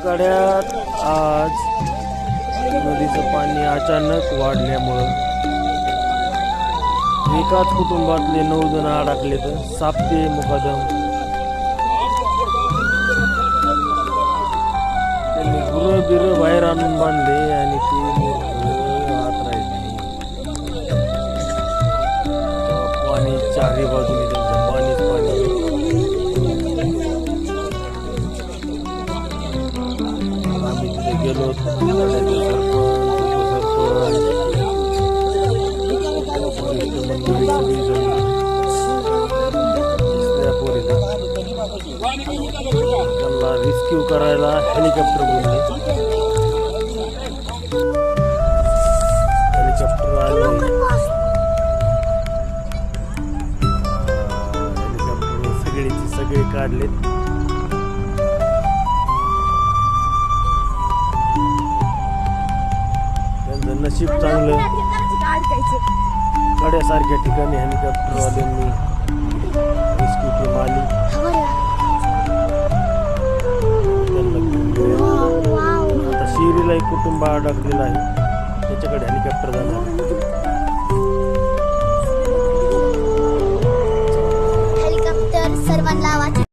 कड्यात आज नदीचं पाणी अचानक वाढल्यामुळं एकाच कुटुंबातले 9 जण अडकले तर सापते मुकादम. त्यांनी गुरं बाहेर आणून बांधले आणि ते आत राहिले. पाणी चारही बाजूने त्यांचं पाणीच पाणी. आम्ही तिथे गेलो, सरपंच मंडळी सगळी जण त्यांना रेस्क्यू करायला हेलिकॉप्टर बोलले. हेलिकॉप्टर आले. हेलिकॉप्टर सगळे काढलेत. त्यांचं नशीब चांगलं. कड्यासारख्या ठिकाणी हेलिकॉप्टरवाल्यांनी रेस्क्यू टीम आली. आता शिरीला एक कुटुंब अडकलेलं आहे, त्याच्याकडे हेलिकॉप्टर जाणार.